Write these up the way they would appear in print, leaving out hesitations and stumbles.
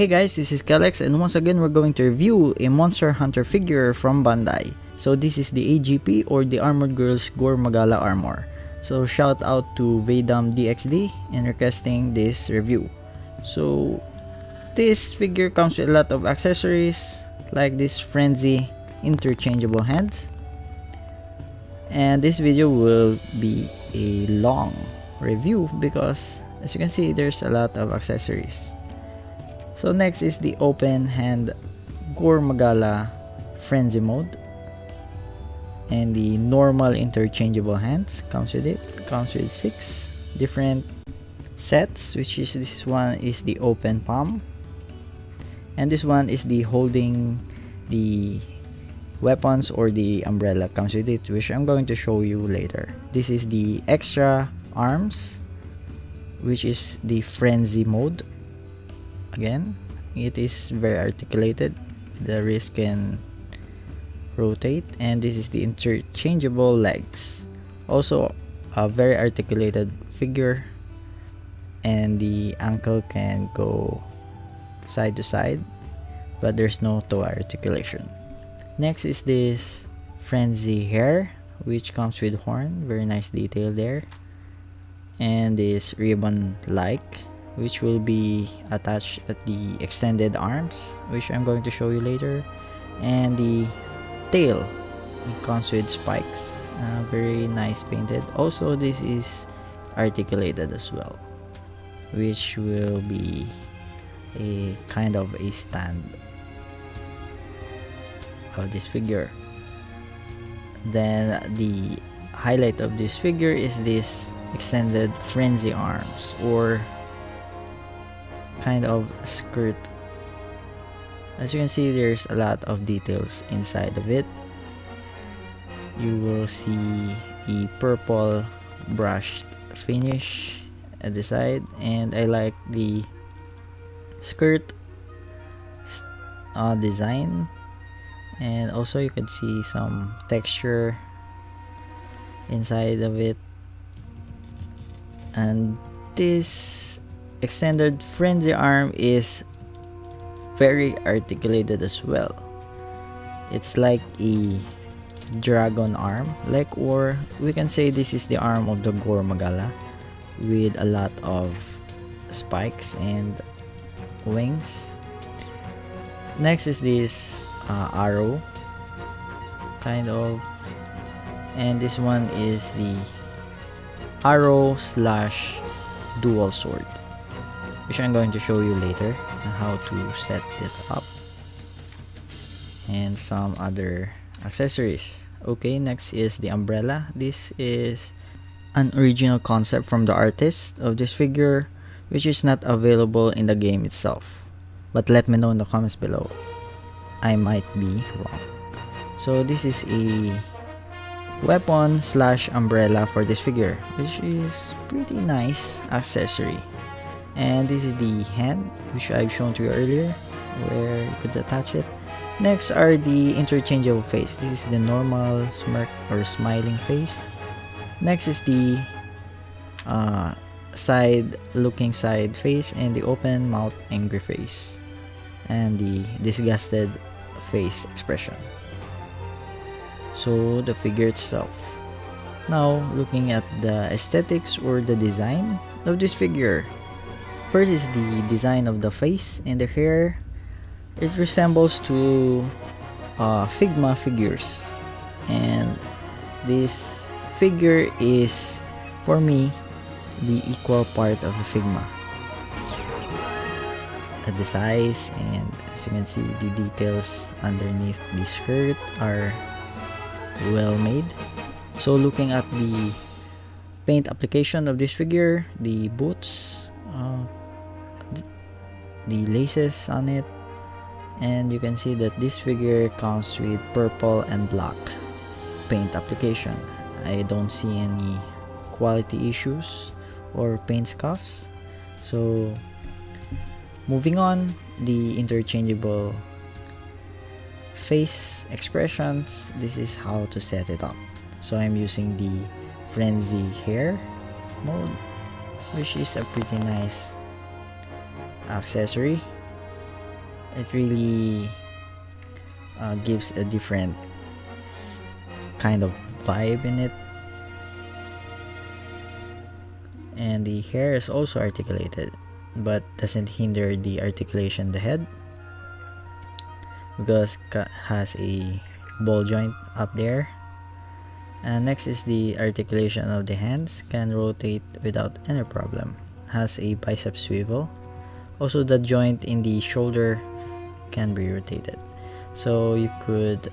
Hey guys, this is kaLex, and once again we're going to review a Monster Hunter figure from Bandai. So this is the AGP or the Armored Girls Gore Magala armor. So shout out to Vedam DXD in requesting this review. So this figure comes with a lot of accessories like this frenzy interchangeable hands. And this video will be a long review because as you can see there's a lot of accessories. So next is the open hand Gore Magala frenzy mode, and the normal interchangeable hands comes with it. Comes with 6 different sets, which is this one is the open palm, and this one is the holding the weapons or the umbrella comes with it, which I'm going to show you later. This is the extra arms, which is the frenzy mode. Again, it is very articulated, the wrist can rotate, and this is the interchangeable legs, also a very articulated figure, and the ankle can go side to side but there's no toe articulation. Next is this frenzy hair, which comes with horn, very nice detail there, and this ribbon like, which will be attached at the extended arms, which I'm going to show you later, and the tail, it comes with spikes, very nice painted. Also this is articulated as well, which will be a kind of a stand of this figure. Then the highlight of this figure is this extended frenzy arms, or kind of skirt. As you can see, there's a lot of details inside of it. You will see a purple brushed finish at the side, and I like the skirt design, and also you can see some texture inside of it. And this extended frenzy arm is very articulated as well. It's like a dragon arm, like, or we can say this is the arm of the Gore Magala with a lot of spikes and wings. Next is this arrow kind of, and this one is the arrow slash dual sword, which I'm going to show you later on how to set it up, and some other accessories. Okay, next is the umbrella. This is an original concept from the artist of this figure, which is not available in the game itself, but let me know in the comments below, I might be wrong. So this is a weapon slash umbrella for this figure, which is pretty nice accessory. And this is the hand, which I've shown to you earlier, where you could attach it. Next are the interchangeable face. This is the normal smirk or smiling face. Next is the side looking side face, and the open mouth angry face, and the disgusted face expression. So the figure itself. Now looking at the aesthetics or the design of this figure. First is the design of the face and the hair. It resembles to Figma figures, and this figure is for me the equal part of a Figma at the size, and as you can see the details underneath the skirt are well made. So looking at the paint application of this figure, the boots, the laces on it, and you can see that this figure comes with purple and black paint application. I don't see any quality issues or paint scuffs. So moving on, the interchangeable face expressions. This is how to set it up. So I'm using the frenzy hair mode, which is a pretty nice accessory. It really gives a different kind of vibe in it. And the hair is also articulated, but doesn't hinder the articulation of the head because has a ball joint up there. And next is the articulation of the hands, can rotate without any problem, has a bicep swivel. Also the joint in the shoulder can be rotated, so you could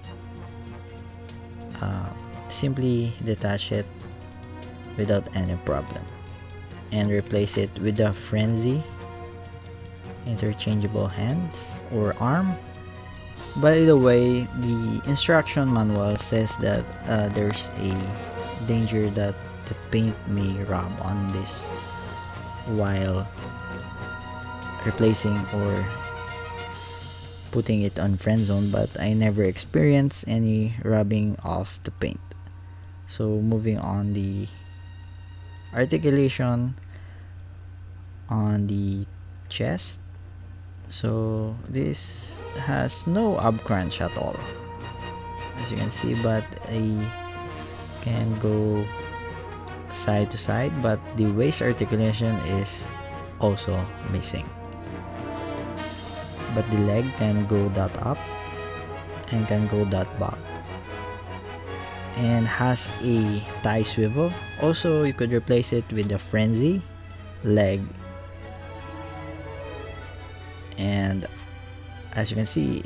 simply detach it without any problem and replace it with the frenzy interchangeable hands or arm. By the way, the instruction manual says that there's a danger that the paint may rub on this while replacing or putting it on friend zone, but I never experienced any rubbing off the paint. So moving on, the articulation on the chest. So this has no ab crunch at all, as you can see, but I can go side to side, but the waist articulation is also missing. But the leg can go that up and can go that back, and has a thigh swivel. Also, you could replace it with the frenzy leg, and as you can see,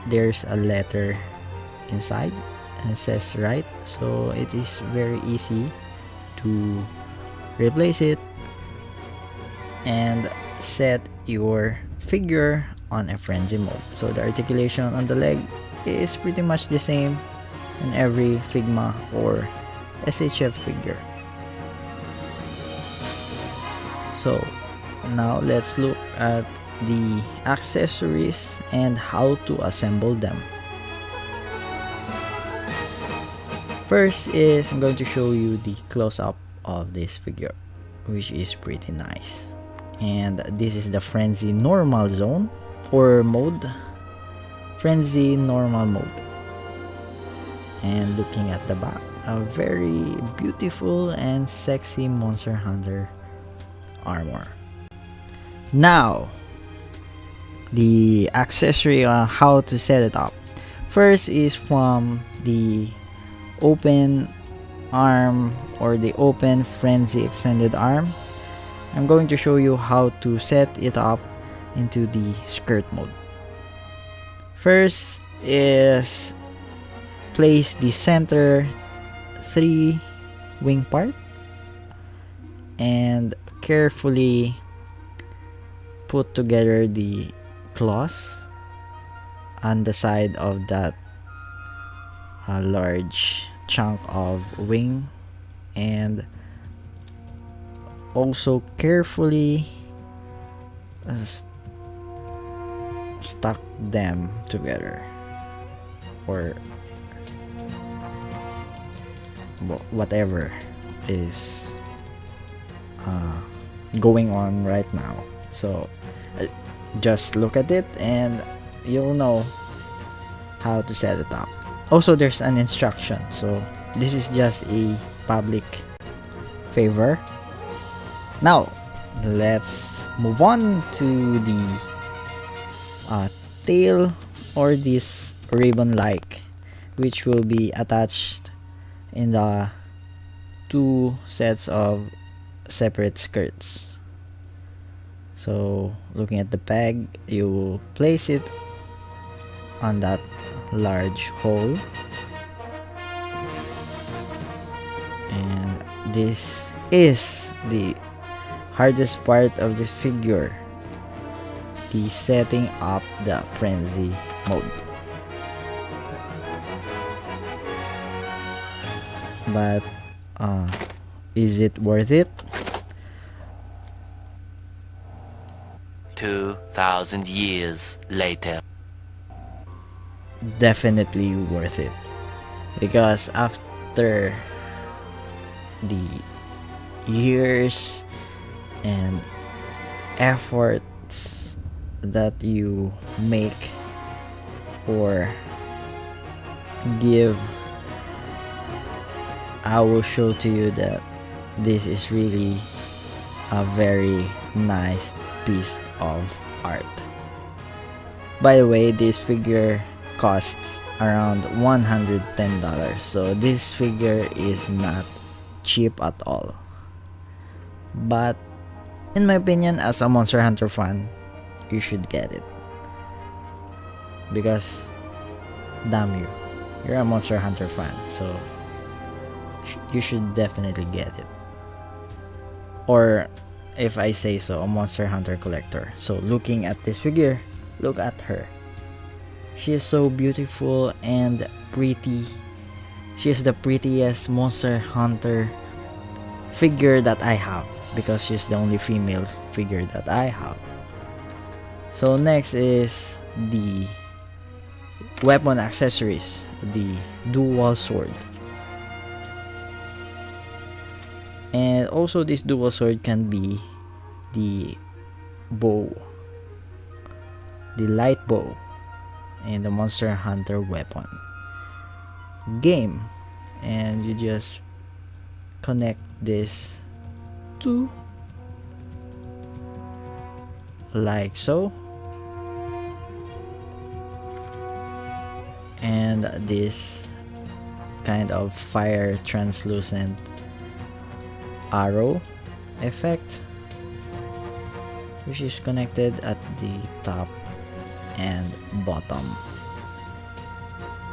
there's a letter inside and it says right, so it is very easy to replace it and set your figure on a frenzy mode. So the articulation on the leg is pretty much the same in every Figma or SHF figure. So now let's look at the accessories and how to assemble them. First is I'm going to show you the close-up of this figure, which is pretty nice. And this is the frenzy normal zone or mode, frenzy normal mode. And looking at the back, a very beautiful and sexy Monster Hunter armor. Now the accessory on how to set it up. First is from the open arm or the open frenzy extended arm. I'm going to show you how to set it up into the skirt mode. First is place the center 3 wing part and carefully put together the claws on the side of that large chunk of wing, and also carefully stuck them together, or whatever is going on right now. So just look at it and you'll know how to set it up. Also, there's an instruction, so this is just a public favor. Now let's move on to the tail, or this ribbon like, which will be attached in the 2 sets of separate skirts. So looking at the peg, you place it on that large hole, and this is the hardest part of this figure, the setting up the frenzy mode. But is it worth it? 2,000 years later. Definitely worth it, because after the years and efforts that you make or give, I will show to you that this is really a very nice piece of art. By the way, this figure costs around $110, so this figure is not cheap at all. But in my opinion, as a Monster Hunter fan, you should get it, because damn, you're a Monster Hunter fan, so you should definitely get it. Or if I say so, a Monster Hunter collector. So looking at this figure, look at her. She is so beautiful and pretty. She is the prettiest Monster Hunter figure that I have, because she's the only female figure that I have. So next is the weapon accessories, the dual sword. And also this dual sword can be the bow, the light bow, and the Monster Hunter weapon game. And you just connect this to like so, and this kind of fire translucent arrow effect, which is connected at the top and bottom,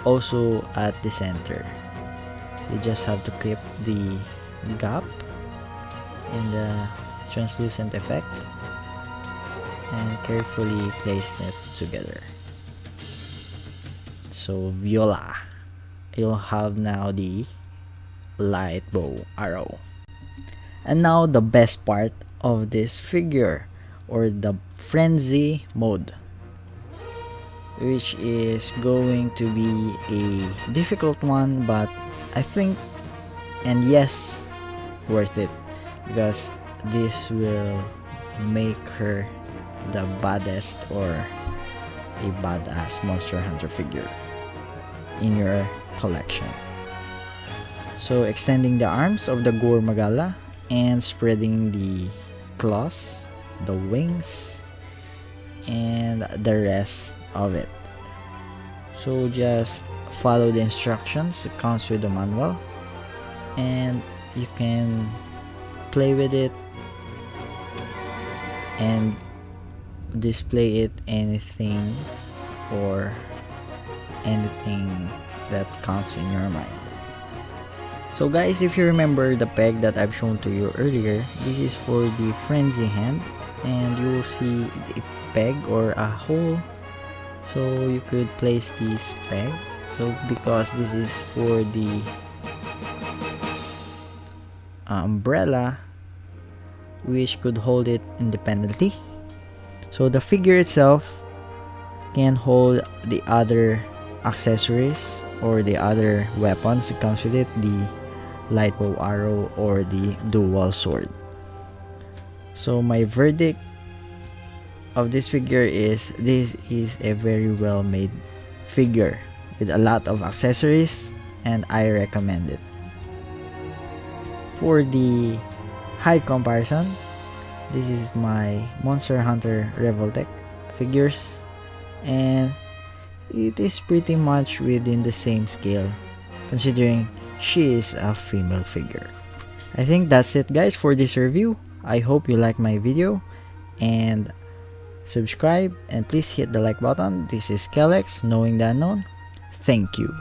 also at the center. You just have to clip the gap in the translucent effect and carefully place it together. So voila, you'll have now the light bow arrow. And now the best part of this figure, or the frenzy mode, which is going to be a difficult one, but I think, and yes, worth it, because this will make her the baddest or a badass Monster Hunter figure in your collection. So extending the arms of the Gore Magala and spreading the claws, the wings, and the rest of it. So just follow the instructions that comes with the manual, and you can play with it and display it anything or anything that comes in your mind. So guys, if you remember the peg that I've shown to you earlier, this is for the frenzy hand, and you will see a peg or a hole, so you could place this peg. So because this is for the umbrella, which could hold it independently, so the figure itself can hold the other accessories or the other weapons that comes with it, the light bow arrow or the dual sword. So my verdict of this figure is this is a very well made figure with a lot of accessories, and I recommend it. For the height comparison, this is my Monster Hunter Revoltech figures, and it is pretty much within the same scale, considering she is a female figure. I think that's it guys for this review. I hope you like my video, and subscribe, and please hit the like button. This is kaLex, knowing the unknown. Thank you.